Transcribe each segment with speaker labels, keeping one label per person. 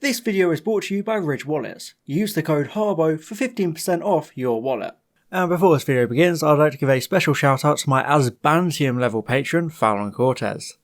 Speaker 1: This video is brought to you by Ridge Wallets. Use the code Harbo for 15% off your wallet. And before this video begins, I'd like to give a special shout out to my Asbantium level patron, Fallon Cortez.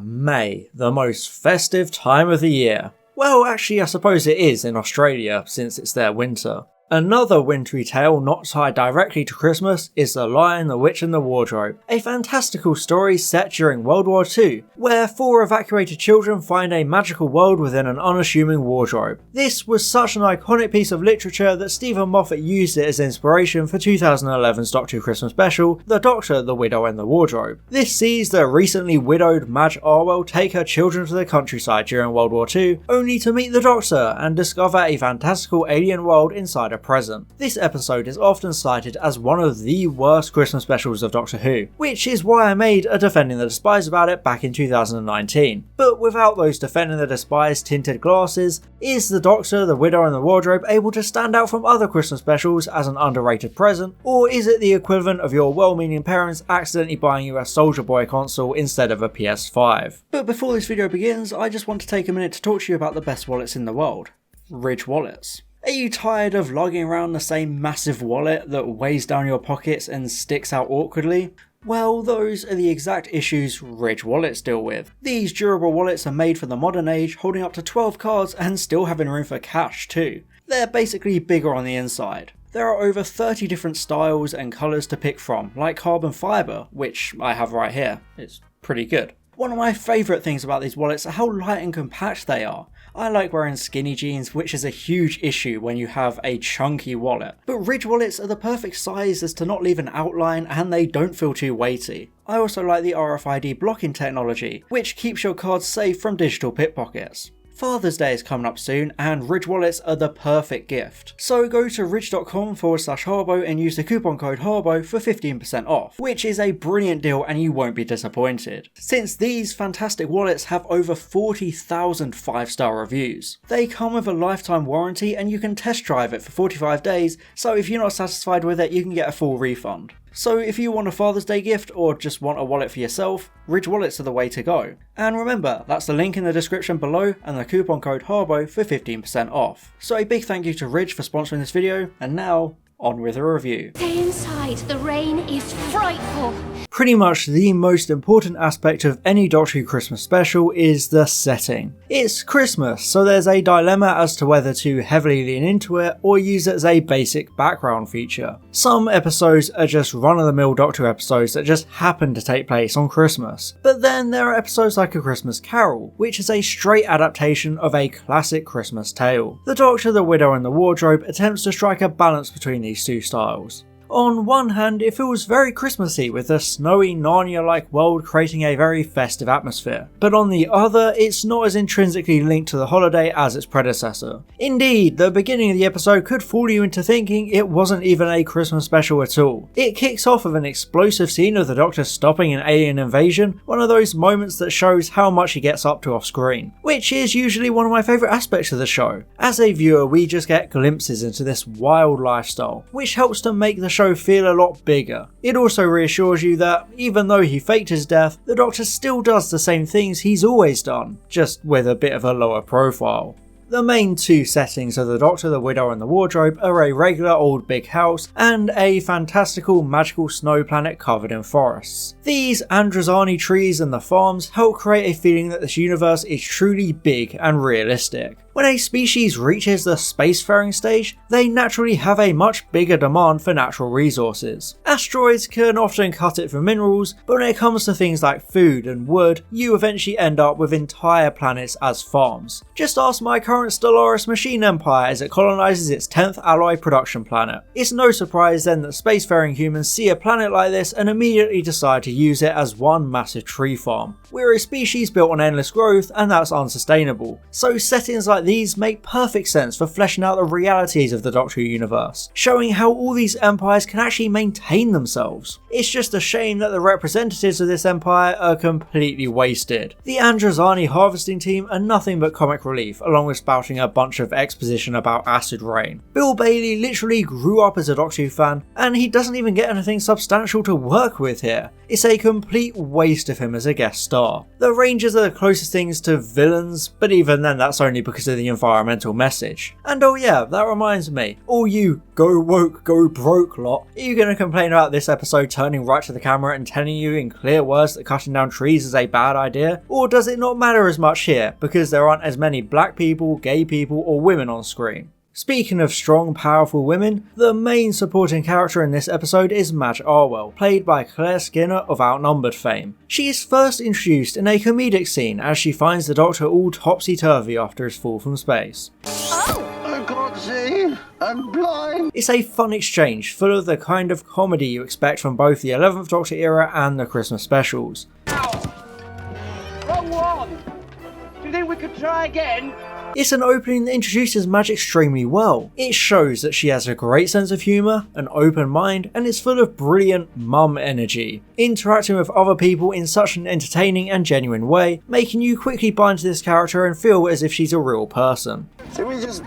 Speaker 1: May, the most festive time of the year. Well, actually I suppose it is in Australia, since it's their winter. Another wintry tale not tied directly to Christmas is The Lion, the Witch and the Wardrobe, a fantastical story set during World War II, where 4 evacuated children find a magical world within an unassuming wardrobe. This was such an iconic piece of literature that Stephen Moffat used it as inspiration for 2011's Doctor Who Christmas special, The Doctor, the Widow and the Wardrobe. This sees the recently widowed Madge Arwell take her children to the countryside during World War II, only to meet the Doctor and discover a fantastical alien world inside a present. This episode is often cited as one of the worst Christmas specials of Doctor Who, which is why I made a Defending the Despised about it back in 2019. But without those Defending the Despised tinted glasses, is the Doctor, the Widow and the Wardrobe able to stand out from other Christmas specials as an underrated present, or is it the equivalent of your well-meaning parents accidentally buying you a Soldier Boy console instead of a PS5? But before this video begins, I just want to take a minute to talk to you about the best wallets in the world. Ridge Wallets. Are you tired of lugging around the same massive wallet that weighs down your pockets and sticks out awkwardly? Well, those are the exact issues Ridge Wallets deal with. These durable wallets are made for the modern age, holding up to 12 cards and still having room for cash too. They're basically bigger on the inside. There are over 30 different styles and colours to pick from, like carbon fibre, which I have right here. It's pretty good. One of my favourite things about these wallets are how light and compact they are. I like wearing skinny jeans, which is a huge issue when you have a chunky wallet. But Ridge wallets are the perfect size as to not leave an outline and they don't feel too weighty. I also like the RFID blocking technology, which keeps your cards safe from digital pickpockets. Father's Day is coming up soon and Ridge wallets are the perfect gift. So go to ridge.com/Harbo and use the coupon code Harbo for 15% off, which is a brilliant deal and you won't be disappointed, since these fantastic wallets have over 40,000 5-star reviews. They come with a lifetime warranty and you can test drive it for 45 days, so if you're not satisfied with it you can get a full refund. So if you want a Father's Day gift or just want a wallet for yourself, Ridge wallets are the way to go. And remember, that's the link in the description below and the coupon code Harbo for 15% off. So a big thank you to Ridge for sponsoring this video, and now, on with the review.
Speaker 2: Stay inside, the rain is frightful.
Speaker 1: Pretty much the most important aspect of any Doctor Who Christmas special is the setting. It's Christmas, so there's a dilemma as to whether to heavily lean into it or use it as a basic background feature. Some episodes are just run-of-the-mill Doctor Who episodes that just happen to take place on Christmas. But then there are episodes like A Christmas Carol, which is a straight adaptation of a classic Christmas tale. The Doctor, the Widow and the Wardrobe attempts to strike a balance between these two styles. On one hand, it feels very Christmassy with the snowy Narnia-like world creating a very festive atmosphere, but on the other, it's not as intrinsically linked to the holiday as its predecessor. Indeed, the beginning of the episode could fool you into thinking it wasn't even a Christmas special at all. It kicks off with an explosive scene of the Doctor stopping an alien invasion, one of those moments that shows how much he gets up to off screen, which is usually one of my favourite aspects of the show. As a viewer, we just get glimpses into this wild lifestyle, which helps to make the show feel a lot bigger. It also reassures you that, even though he faked his death, the Doctor still does the same things he's always done, just with a bit of a lower profile. The main two settings of the Doctor, the Widow and the Wardrobe are a regular old big house and a fantastical magical snow planet covered in forests. These Androzani trees and the farms help create a feeling that this universe is truly big and realistic. When a species reaches the spacefaring stage, they naturally have a much bigger demand for natural resources. Asteroids can often cut it for minerals, but when it comes to things like food and wood, you eventually end up with entire planets as farms. Just ask my current Stellaris machine empire as it colonizes its 10th alloy production planet. It's no surprise then that spacefaring humans see a planet like this and immediately decide to use it as one massive tree farm. We're a species built on endless growth and that's unsustainable, so settings like these make perfect sense for fleshing out the realities of the Doctor Who universe, showing how all these empires can actually maintain themselves. It's just a shame that the representatives of this empire are completely wasted. The Androzani harvesting team are nothing but comic relief, along with spouting a bunch of exposition about acid rain. Bill Bailey literally grew up as a Doctor Who fan, and he doesn't even get anything substantial to work with here. It's a complete waste of him as a guest star. The Rangers are the closest things to villains, but even then that's only because of the environmental message. And oh yeah, that reminds me, all you go woke, go broke lot, are you going to complain about this episode turning right to the camera and telling you in clear words that cutting down trees is a bad idea? Or does it not matter as much here because there aren't as many black people, gay people or women on screen? Speaking of strong, powerful women, the main supporting character in this episode is Madge Arwell, played by Claire Skinner of Outnumbered fame. She is first introduced in a comedic scene as she finds the Doctor all topsy-turvy after his fall from space.
Speaker 3: I can't see. I'm blind.
Speaker 1: It's a fun exchange, full of the kind of comedy you expect from both the 11th Doctor era and the Christmas specials.
Speaker 4: Ow! Wrong one! Do you think we could try again?
Speaker 1: It's an opening that introduces Madge extremely well. It shows that she has a great sense of humour, an open mind, and is full of brilliant mum energy, interacting with other people in such an entertaining and genuine way, making you quickly buy into this character and feel as if she's a real person.
Speaker 3: Should we just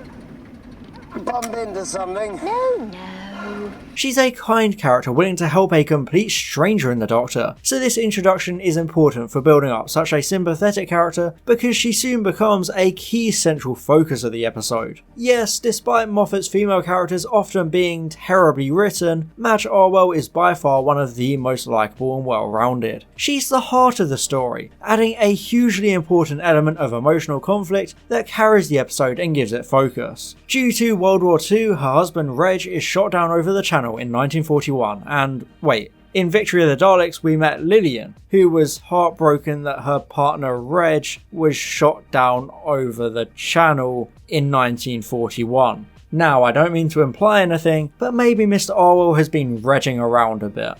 Speaker 3: bump into something?
Speaker 2: No.
Speaker 1: She's a kind character willing to help a complete stranger in the Doctor, so this introduction is important for building up such a sympathetic character because she soon becomes a key central focus of the episode. Yes, despite Moffat's female characters often being terribly written, Madge Arwell is by far one of the most likeable and well-rounded. She's the heart of the story, adding a hugely important element of emotional conflict that carries the episode and gives it focus. Due to World War II, her husband Reg is shot down over the Channel in 1941, and wait, in Victory of the Daleks we met Lillian, who was heartbroken that her partner Reg was shot down over the Channel in 1941. Now, I don't mean to imply anything, but maybe Mr. Arwell has been regging around a bit.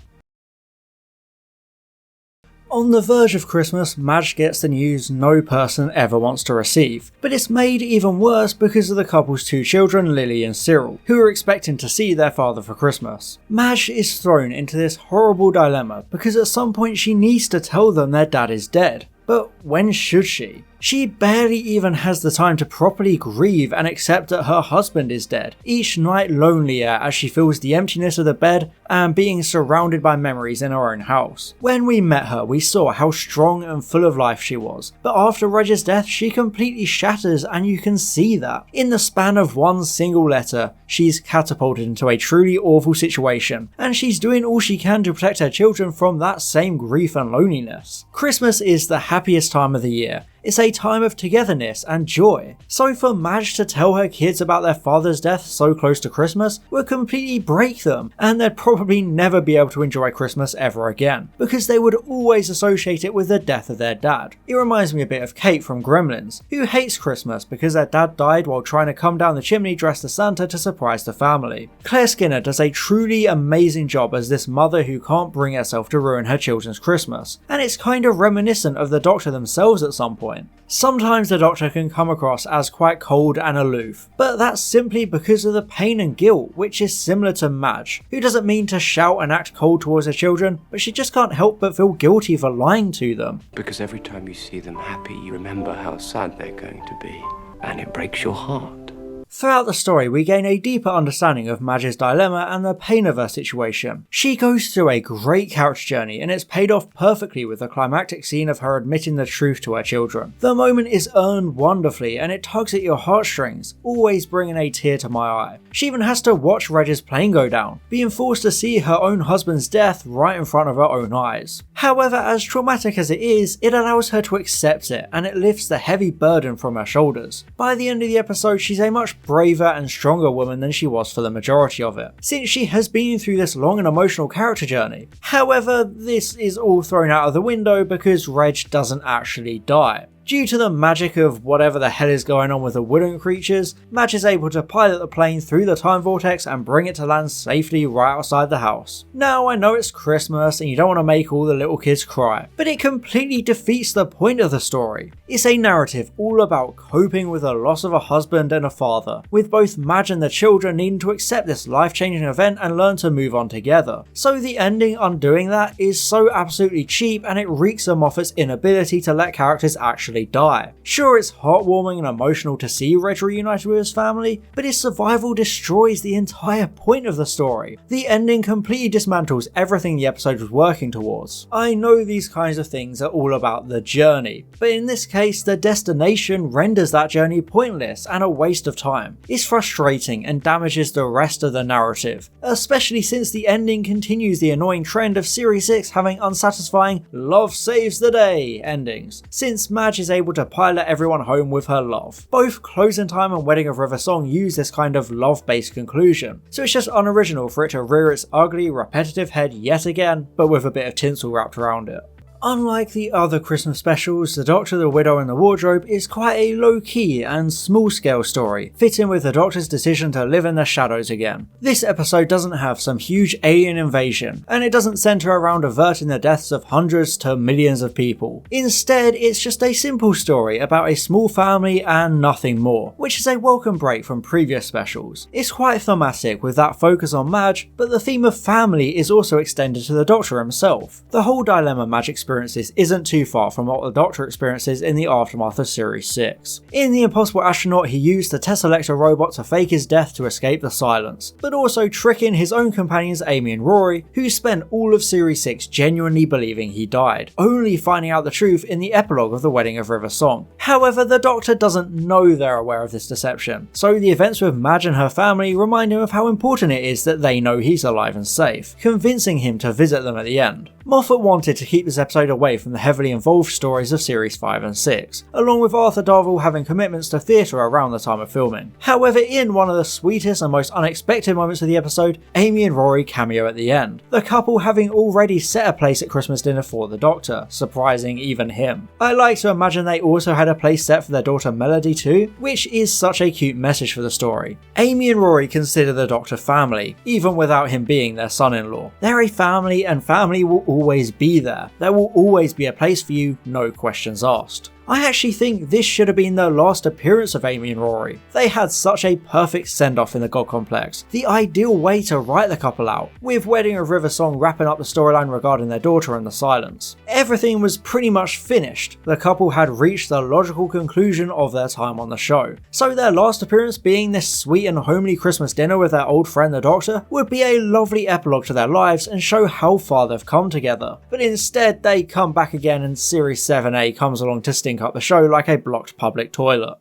Speaker 1: On the verge of Christmas, Madge gets the news no person ever wants to receive, but it's made even worse because of the couple's two children, Lily and Cyril, who are expecting to see their father for Christmas. Madge is thrown into this horrible dilemma because at some point she needs to tell them their dad is dead. But when should she? She barely even has the time to properly grieve and accept that her husband is dead, each night lonelier as she feels the emptiness of the bed and being surrounded by memories in her own house. When we met her, we saw how strong and full of life she was, but after Reg's death, she completely shatters and you can see that. In the span of one single letter, she's catapulted into a truly awful situation, and she's doing all she can to protect her children from that same grief and loneliness. Christmas is the happiest time of the year. It's a time of togetherness and joy. So for Madge to tell her kids about their father's death so close to Christmas would completely break them, and they'd probably never be able to enjoy Christmas ever again, because they would always associate it with the death of their dad. It reminds me a bit of Kate from Gremlins, who hates Christmas because their dad died while trying to come down the chimney dressed as Santa to surprise the family. Claire Skinner does a truly amazing job as this mother who can't bring herself to ruin her children's Christmas, and it's kind of reminiscent of the Doctor themselves at some point. Sometimes the Doctor can come across as quite cold and aloof, but that's simply because of the pain and guilt, which is similar to Madge, who doesn't mean to shout and act cold towards her children, but she just can't help but feel guilty for lying to them.
Speaker 5: Because every time you see them happy, you remember how sad they're going to be, and it breaks your heart.
Speaker 1: Throughout the story, we gain a deeper understanding of Madge's dilemma and the pain of her situation. She goes through a great character journey, and it's paid off perfectly with the climactic scene of her admitting the truth to her children. The moment is earned wonderfully, and it tugs at your heartstrings, always bringing a tear to my eye. She even has to watch Reg's plane go down, being forced to see her own husband's death right in front of her own eyes. However, as traumatic as it is, it allows her to accept it, and it lifts the heavy burden from her shoulders. By the end of the episode, she's a much braver and stronger woman than she was for the majority of it, since she has been through this long and emotional character journey. However, this is all thrown out of the window because Reg doesn't actually die. Due to the magic of whatever the hell is going on with the wooden creatures, Madge is able to pilot the plane through the time vortex and bring it to land safely right outside the house. Now I know it's Christmas and you don't want to make all the little kids cry, but it completely defeats the point of the story. It's a narrative all about coping with the loss of a husband and a father, with both Madge and the children needing to accept this life-changing event and learn to move on together. So the ending undoing that is so absolutely cheap, and it reeks of Moffat's inability to let characters actually die. Sure, it's heartwarming and emotional to see Reg reunited with his family, but his survival destroys the entire point of the story. The ending completely dismantles everything the episode was working towards. I know these kinds of things are all about the journey, but in this case the destination renders that journey pointless and a waste of time. It's frustrating and damages the rest of the narrative, especially since the ending continues the annoying trend of Series 6 having unsatisfying love saves the day endings, since Madge is able to pilot everyone home with her love. Both Closing Time and Wedding of River Song use this kind of love-based conclusion, so it's just unoriginal for it to rear its ugly, repetitive head yet again, but with a bit of tinsel wrapped around it. Unlike the other Christmas specials, The Doctor, the Widow and the Wardrobe is quite a low-key and small-scale story, fitting with the Doctor's decision to live in the shadows again. This episode doesn't have some huge alien invasion, and it doesn't centre around averting the deaths of hundreds to millions of people. Instead, it's just a simple story about a small family and nothing more, which is a welcome break from previous specials. It's quite thematic with that focus on Madge, but the theme of family is also extended to the Doctor himself. The whole dilemma Madge experiences isn't too far from what the Doctor experiences in the aftermath of Series 6. In The Impossible Astronaut, he used the Tesselector robot to fake his death to escape the silence, but also tricking his own companions Amy and Rory, who spent all of Series 6 genuinely believing he died, only finding out the truth in the epilogue of The Wedding of River Song. However, the Doctor doesn't know they're aware of this deception, so the events with Madge and her family remind him of how important it is that they know he's alive and safe, convincing him to visit them at the end. Moffat wanted to keep this episode away from the heavily involved stories of Series 5 and 6, along with Arthur Darvill having commitments to theatre around the time of filming. However, in one of the sweetest and most unexpected moments of the episode, Amy and Rory cameo at the end, the couple having already set a place at Christmas dinner for the Doctor, surprising even him. I like to imagine they also had a place set for their daughter Melody too, which is such a cute message for the story. Amy and Rory consider the Doctor family, even without him being their son-in-law. They're a family, and family will always be there. There will always be a place for you, no questions asked. I actually think this should have been the last appearance of Amy and Rory. They had such a perfect send-off in the God Complex, the ideal way to write the couple out, with Wedding of River Song wrapping up the storyline regarding their daughter and the silence. Everything was pretty much finished. The couple had reached the logical conclusion of their time on the show. So their last appearance being this sweet and homely Christmas dinner with their old friend the Doctor would be a lovely epilogue to their lives and show how far they've come together. But instead they come back again and Series 7A comes along to stink up the show like a blocked public toilet.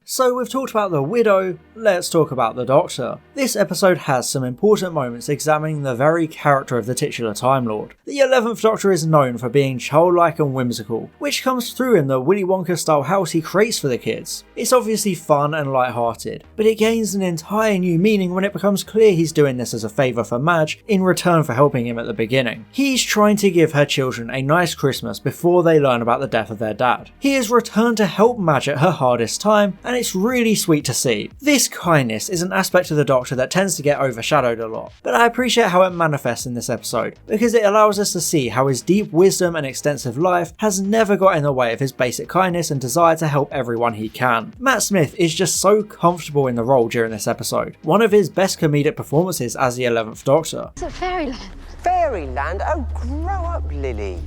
Speaker 1: So we've talked about the Widow, let's talk about the Doctor. This episode has some important moments examining the very character of the titular Time Lord. The 11th Doctor is known for being childlike and whimsical, which comes through in the Willy Wonka style house he creates for the kids. It's obviously fun and light-hearted, but it gains an entire new meaning when it becomes clear he's doing this as a favour for Madge in return for helping him at the beginning. He's trying to give her children a nice Christmas before they learn about the death of their dad. He has returned to help Madge at her hardest time, and it's really sweet to see. This kindness is an aspect of the Doctor that tends to get overshadowed a lot, but I appreciate how it manifests in this episode, because it allows us to see how his deep wisdom and extensive life has never got in the way of his basic kindness and desire to help everyone he can. Matt Smith is just so comfortable in the role during this episode, one of his best comedic performances as the 11th Doctor.
Speaker 2: It's a fairyland.
Speaker 3: Fairyland? Oh, grow up, Lily.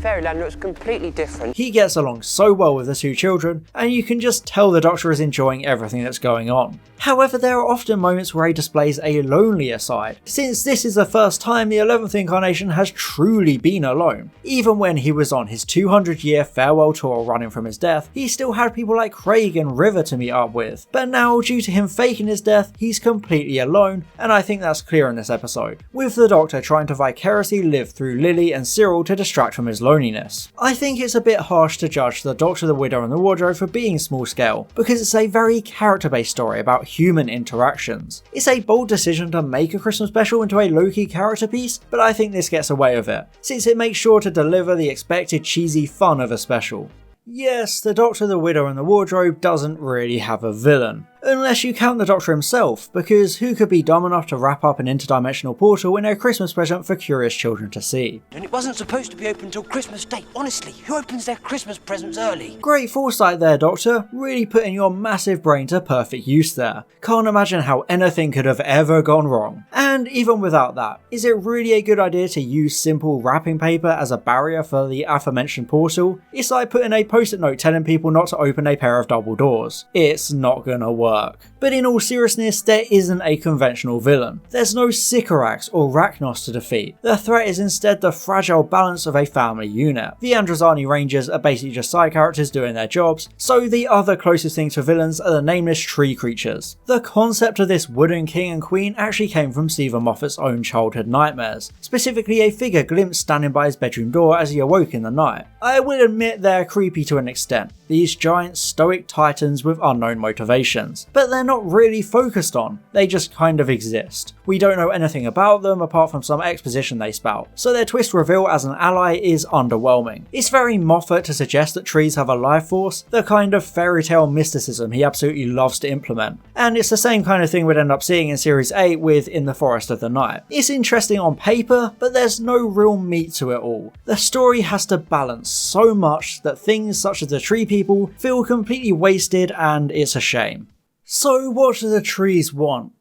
Speaker 3: Fairyland looks completely different.
Speaker 1: He gets along so well with the two children, and you can just tell the Doctor is enjoying everything that's going on. However, there are often moments where he displays a lonelier side, since this is the first time the 11th incarnation has truly been alone. Even when he was on his 200-year farewell tour running from his death, he still had people like Craig and River to meet up with, but now due to him faking his death, he's completely alone, and I think that's clear in this episode, with the Doctor trying to vicariously live through Lily and Cyril to distract from his loneliness. loneliness. I think it's a bit harsh to judge The Doctor, the Widow and the Wardrobe for being small scale, because it's a very character-based story about human interactions. It's a bold decision to make a Christmas special into a low-key character piece, but I think this gets away with it, since it makes sure to deliver the expected cheesy fun of a special. Yes, The Doctor, the Widow and the Wardrobe doesn't really have a villain. Unless you count the Doctor himself, because who could be dumb enough to wrap up an interdimensional portal in a Christmas present for curious children to see?
Speaker 6: And it wasn't supposed to be open till Christmas Day. Honestly, who opens their Christmas presents early?
Speaker 1: Great foresight there, Doctor. Really putting your massive brain to perfect use there. Can't imagine how anything could have ever gone wrong. And even without that, is it really a good idea to use simple wrapping paper as a barrier for the aforementioned portal? It's like putting a post-it note telling people not to open a pair of double doors. It's not gonna work. But in all seriousness, there isn't a conventional villain. There's no Sycorax or Rachnos to defeat. The threat is instead the fragile balance of a family unit. The Androzani Rangers are basically just side characters doing their jobs, so the other closest things to villains are the nameless tree creatures. The concept of this wooden king and queen actually came from Stephen Moffat's own childhood nightmares, specifically a figure glimpsed standing by his bedroom door as he awoke in the night. I will admit they're creepy to an extent, these giant stoic titans with unknown motivations, but they're not really focused on, they just kind of exist. We don't know anything about them apart from some exposition they spout, so their twist reveal as an ally is underwhelming. It's very Moffat to suggest that trees have a life force, the kind of fairy tale mysticism he absolutely loves to implement, and it's the same kind of thing we'd end up seeing in Series 8 with In the Forest of the Night. It's interesting on paper, but there's no real meat to it all. The story has to balance so much that things such as the tree people feel completely wasted, and it's a shame. So what do the trees want?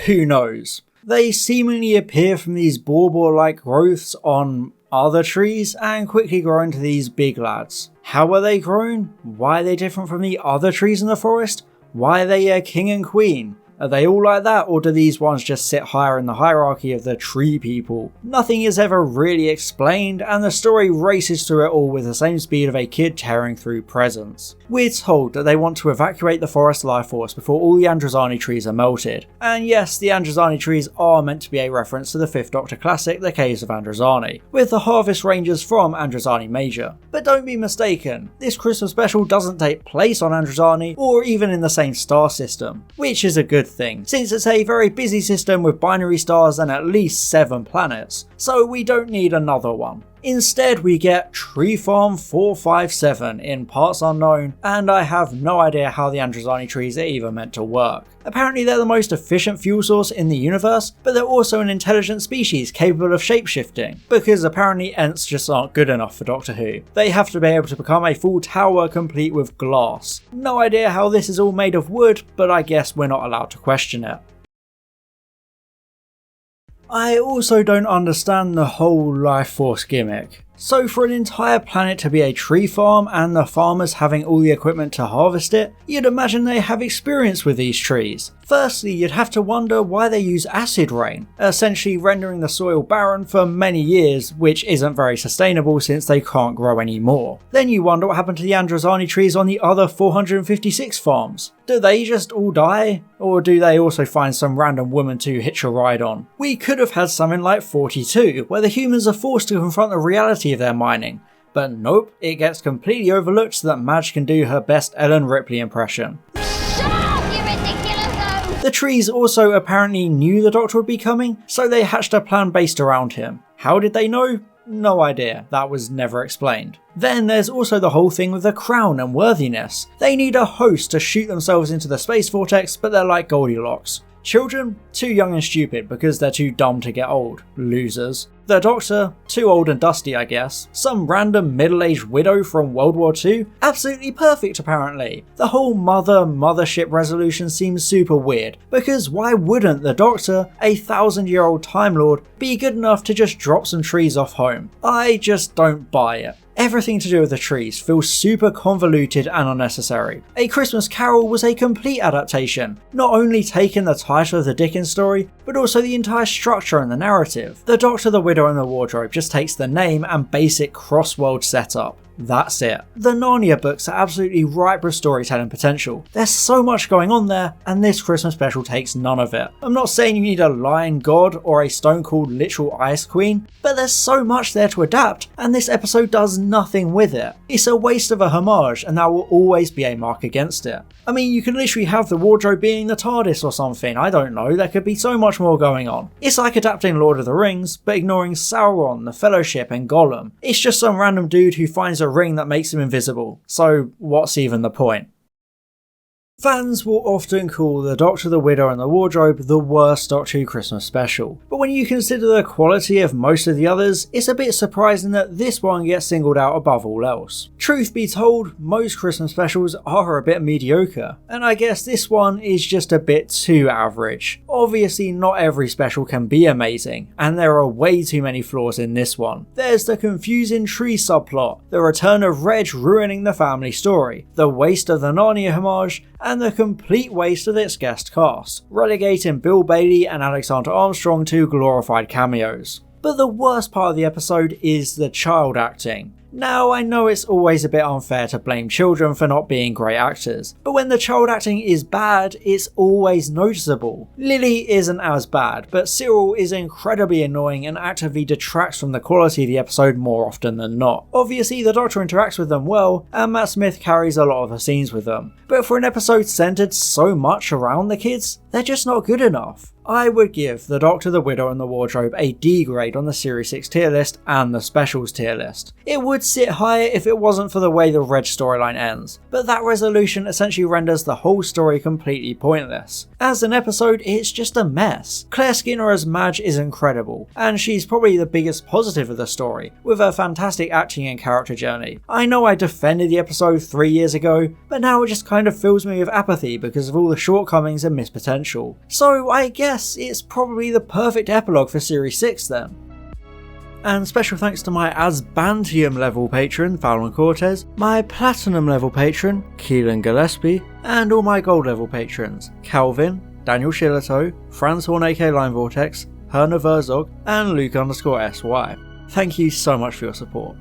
Speaker 1: Who knows? They seemingly appear from these bauble-like growths on other trees and quickly grow into these big lads. How are they grown? Why are they different from the other trees in the forest? Why are they a king and queen? Are they all like that, or do these ones just sit higher in the hierarchy of the tree people? Nothing is ever really explained, and the story races through it all with the same speed of a kid tearing through presents. We're told that they want to evacuate the forest life force before all the Androzani trees are melted. And yes, the Androzani trees are meant to be a reference to the 5th Doctor classic, The Caves of Androzani, with the Harvest Rangers from Androzani Major. But don't be mistaken, this Christmas special doesn't take place on Androzani or even in the same star system, which is a good thing, since it's a very busy system with binary stars and at least 7 planets, so we don't need another one. Instead we get Tree Farm 457 in Parts Unknown, and I have no idea how the Androzani trees are even meant to work. Apparently they're the most efficient fuel source in the universe, but they're also an intelligent species capable of shapeshifting, because apparently Ents just aren't good enough for Doctor Who. They have to be able to become a full tower complete with glass. No idea how this is all made of wood, but I guess we're not allowed to question it. I also don't understand the whole life force gimmick. So for an entire planet to be a tree farm and the farmers having all the equipment to harvest it, you'd imagine they have experience with these trees. Firstly, you'd have to wonder why they use acid rain, essentially rendering the soil barren for many years, which isn't very sustainable since they can't grow anymore. Then you wonder what happened to the Androzani trees on the other 456 farms. Do they just all die? Or do they also find some random woman to hitch a ride on? We could have had something like 42, where the humans are forced to confront the reality of their mining. But nope, it gets completely overlooked so that Madge can do her best Ellen Ripley impression. The trees also apparently knew the Doctor would be coming, so they hatched a plan based around him. How did they know? No idea, that was never explained. Then there's also the whole thing with the crown and worthiness. They need a host to shoot themselves into the space vortex, but they're like Goldilocks. Children? Too young and stupid because they're too dumb to get old. Losers. The Doctor? Too old and dusty, I guess. Some random middle-aged widow from World War II? Absolutely perfect, apparently. The whole mothership resolution seems super weird, because why wouldn't the Doctor, a 1,000-year-old Time Lord, be good enough to just drop some trees off home? I just don't buy it. Everything to do with the trees feels super convoluted and unnecessary. A Christmas Carol was a complete adaptation, not only taking the title of the Dickens story, but also the entire structure and the narrative. The Doctor, the Widow and the Wardrobe just takes the name and basic cross-world setup. That's it. The Narnia books are absolutely ripe with storytelling potential. There's so much going on there, and this Christmas special takes none of it. I'm not saying you need a lion god or a stone cold literal ice queen, but there's so much there to adapt, and this episode does nothing with it. It's a waste of a homage, and that will always be a mark against it. I mean, you could literally have the wardrobe being the TARDIS or something, I don't know, there could be so much more going on. It's like adapting Lord of the Rings, but ignoring Sauron, the Fellowship and Gollum. It's just some random dude who finds a ring that makes him invisible. So what's even the point? Fans will often call The Doctor, the Widow and the Wardrobe the worst Doctor Who Christmas special, but when you consider the quality of most of the others, it's a bit surprising that this one gets singled out above all else. Truth be told, most Christmas specials are a bit mediocre, and I guess this one is just a bit too average. Obviously not every special can be amazing, and there are way too many flaws in this one. There's the confusing tree subplot, the return of Reg ruining the family story, the waste of the Narnia homage, and the complete waste of its guest cast, relegating Bill Bailey and Alexander Armstrong to glorified cameos. But the worst part of the episode is the child acting. Now, I know it's always a bit unfair to blame children for not being great actors, but when the child acting is bad, it's always noticeable. Lily isn't as bad, but Cyril is incredibly annoying and actively detracts from the quality of the episode more often than not. Obviously, the Doctor interacts with them well, and Matt Smith carries a lot of the scenes with them, but for an episode centered so much around the kids, they're just not good enough. I would give The Doctor, the Widow and the Wardrobe a D grade on the Series 6 tier list and the Specials tier list. It would sit higher if it wasn't for the way the Reg storyline ends, but that resolution essentially renders the whole story completely pointless. As an episode, it's just a mess. Claire Skinner as Madge is incredible, and she's probably the biggest positive of the story, with her fantastic acting and character journey. I know I defended the episode 3 years ago, but now it just kind of fills me with apathy because of all the shortcomings and missed potential. So I guess it's probably the perfect epilogue for Series 6 then. And special thanks to my Asbantium level patron Fallon Cortez, my Platinum level patron Keelan Gillespie, and all my Gold level patrons Calvin, Daniel Shillito, Franz Horn aka Line Vortex, Herna Verzog, and Luke_SY. Thank you so much for your support.